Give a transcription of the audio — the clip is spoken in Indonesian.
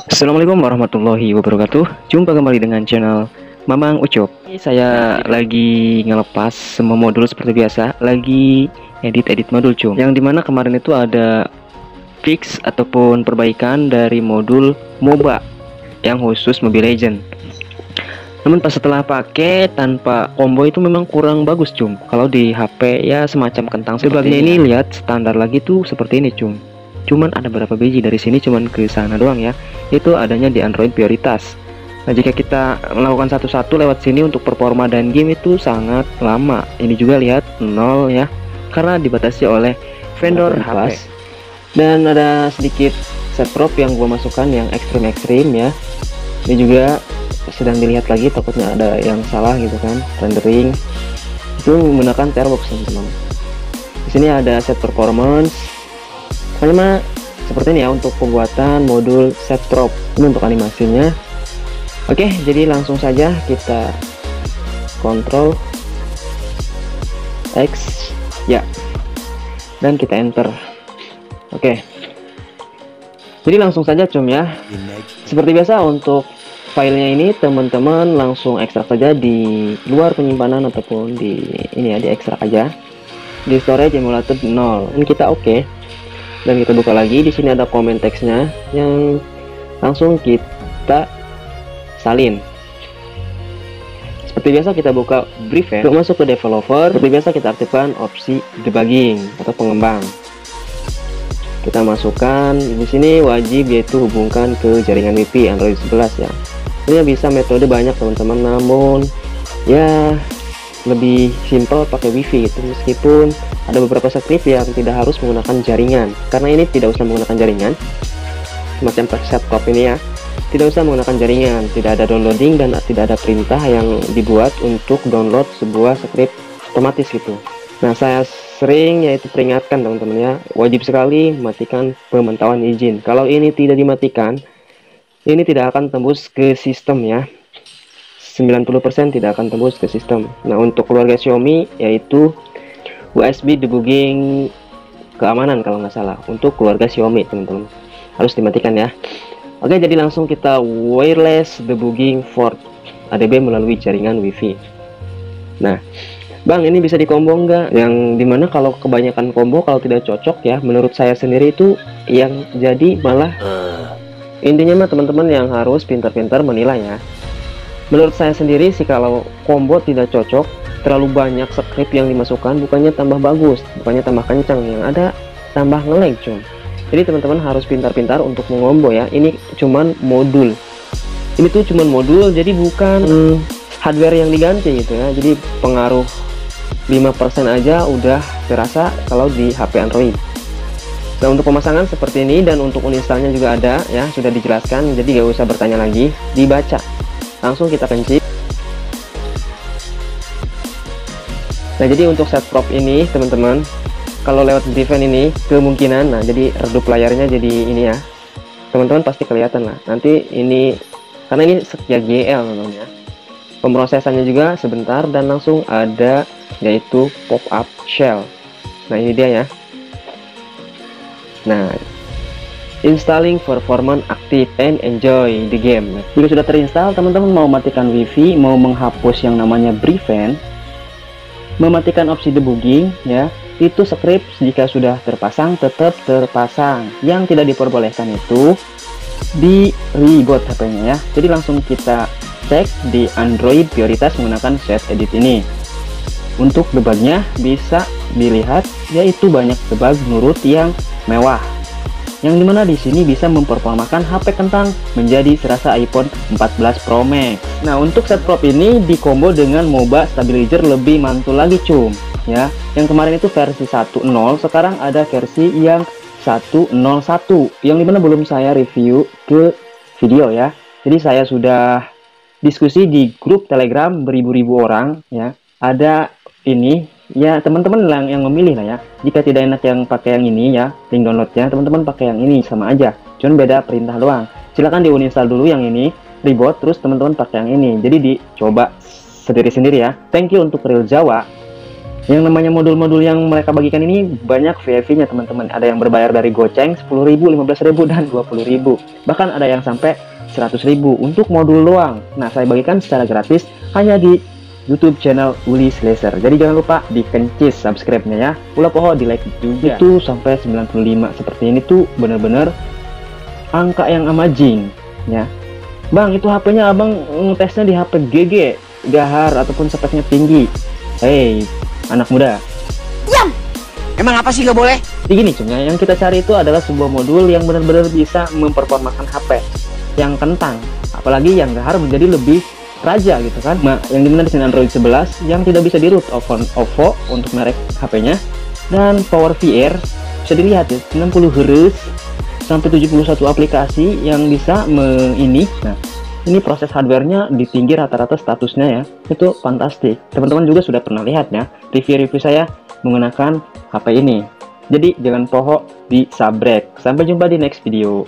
Assalamualaikum warahmatullahi wabarakatuh. Jumpa kembali dengan channel Mamang Ucup. Ini saya lagi ngelepas semua modul seperti biasa, lagi edit modul cum. Yang dimana kemarin itu ada fix ataupun perbaikan dari modul MOBA yang khusus Mobile Legend. Namun pas setelah pakai tanpa combo itu memang kurang bagus cum. Kalau di HP ya semacam kentang. Sebabnya ini lihat standar lagi tuh seperti ini cum. Cuman ada beberapa biji dari sini cuman ke sana doang ya. Itu adanya di Android prioritas. Nah, jika kita melakukan satu-satu lewat sini untuk performa dan game itu sangat lama. Ini juga lihat 0 ya. Karena dibatasi oleh vendor HP. Dan ada sedikit set prop yang gua masukkan yang ekstrim ya. Ini juga sedang dilihat lagi, takutnya ada yang salah gitu kan, rendering itu menggunakan Terbox teman-teman. Di sini ada set performance, pokoknya mah seperti ini ya untuk pembuatan modul set prop. Ini untuk animasinya. Oke, jadi langsung saja kita Ctrl X ya, dan kita enter. Oke, jadi langsung saja cum ya. Seperti biasa untuk filenya ini teman-teman langsung ekstrak saja di luar penyimpanan ataupun di ini ya, di ekstrak aja di storage emulator 0. Ini kita oke. Dan kita buka lagi, di sini ada komen teksnya yang langsung kita salin. Seperti biasa kita buka brief ya. Untuk masuk ke developer, seperti biasa kita aktifkan opsi debugging atau pengembang. Kita masukkan di sini wajib yaitu hubungkan ke jaringan WiFi Android 11 ya. Ini bisa metode banyak teman-teman, namun ya lebih simpel pakai WiFi gitu. Meskipun ada beberapa script yang tidak harus menggunakan jaringan, karena ini tidak usah menggunakan jaringan. Semacam set top ini ya, tidak usah menggunakan jaringan, tidak ada downloading dan tidak ada perintah yang dibuat untuk download sebuah script otomatis gitu. Nah, saya sering yaitu peringatkan teman-teman ya, wajib sekali matikan pemantauan izin. Kalau ini tidak dimatikan, ini tidak akan tembus ke sistem ya. 90% tidak akan tembus ke sistem. Nah, untuk keluarga Xiaomi yaitu USB debugging keamanan kalau nggak salah. Untuk keluarga Xiaomi teman-teman harus dimatikan ya. Oke, jadi langsung kita wireless debugging for ADB melalui jaringan WiFi. Nah, Bang, ini bisa dikombo nggak? Yang dimana kalau kebanyakan combo kalau tidak cocok ya, menurut saya sendiri itu yang jadi malah intinya mah teman-teman yang harus pintar-pintar menilai ya. Menurut saya sendiri sih kalau combo tidak cocok, terlalu banyak script yang dimasukkan bukannya tambah bagus, bukannya tambah kencang, yang ada tambah nge-lag cum. Jadi teman-teman harus pintar-pintar untuk mengombo ya. Ini cuman modul. Ini tuh cuman modul, jadi bukan hardware yang diganti gitu ya. Jadi pengaruh 5% aja udah terasa kalau di HP Android. Nah, untuk pemasangan seperti ini dan untuk uninstallnya juga ada ya, sudah dijelaskan, jadi gak usah bertanya lagi, dibaca. Langsung kita pencet. Nah, jadi untuk set prop ini teman-teman, kalau lewat defend ini kemungkinan, nah jadi redup layarnya jadi ini ya. Teman-teman pasti kelihatan lah. Nanti ini karena ini setia GL teman-teman ya. Pemrosesannya juga sebentar dan langsung ada yaitu pop-up shell. Nah, ini dia ya. Nah, installing performance active and enjoy the game. Jika sudah terinstall, teman-teman mau matikan WiFi, mau menghapus yang namanya prevent, mematikan opsi debugging ya. Itu script jika sudah terpasang tetap terpasang. Yang tidak diperbolehkan itu di reboot HP-nya ya. Jadi langsung kita cek di Android prioritas menggunakan set edit ini. Untuk debugnya bisa dilihat yaitu banyak debug nurut yang mewah, yang dimana di sini bisa memperformakan HP kentang menjadi serasa iPhone 14 Pro Max. Nah, untuk set prop ini dikombo dengan MOBA stabilizer lebih mantul lagi cum ya. Yang kemarin itu versi 1.0, sekarang ada versi yang 1.01 yang dimana belum saya review ke video ya. Jadi saya sudah diskusi di grup Telegram beribu-ribu orang ya. Ada ini ya, teman-teman yang memilih lah ya. Jika tidak enak yang pakai yang ini ya, link downloadnya teman-teman pakai yang ini sama aja, cuman beda perintah doang. Silahkan di uninstall dulu yang ini, reboot, terus teman-teman pakai yang ini. Jadi dicoba sendiri-sendiri ya. Thank you untuk Real Jawa. Yang namanya modul-modul yang mereka bagikan ini banyak VIP-nya teman-teman. Ada yang berbayar dari goceng 10.000, 15.000, dan 20.000. Bahkan ada yang sampai 100.000 untuk modul doang. Nah, saya bagikan secara gratis hanya di YouTube channel Uli Laser. Jadi jangan lupa dikencis subscribe-nya ya. Pula poho di like juga. Itu sampai 95 seperti ini tuh bener-bener angka yang amazing ya. Bang, itu HP-nya abang ngetesnya di HP GG, gahar ataupun speknya tinggi. Hey, anak muda, diam! Emang apa sih nggak boleh? Jadi gini cumnya, yang kita cari itu adalah sebuah modul yang benar-benar bisa memperformakan HP yang kentang, apalagi yang gahar menjadi lebih raja gitu kan. Nah, yang dimana di sini Android 11 yang tidak bisa di root OVO untuk merek HP-nya, dan Power VR bisa dilihat ya, 60 Hz sampai 71 aplikasi yang bisa ini. Nah, ini proses hardware-nya di tinggi rata-rata statusnya ya, itu fantastik. Teman-teman juga sudah pernah lihat ya review-review saya menggunakan HP ini. Jadi jangan poho di subrek. Sampai jumpa di next video.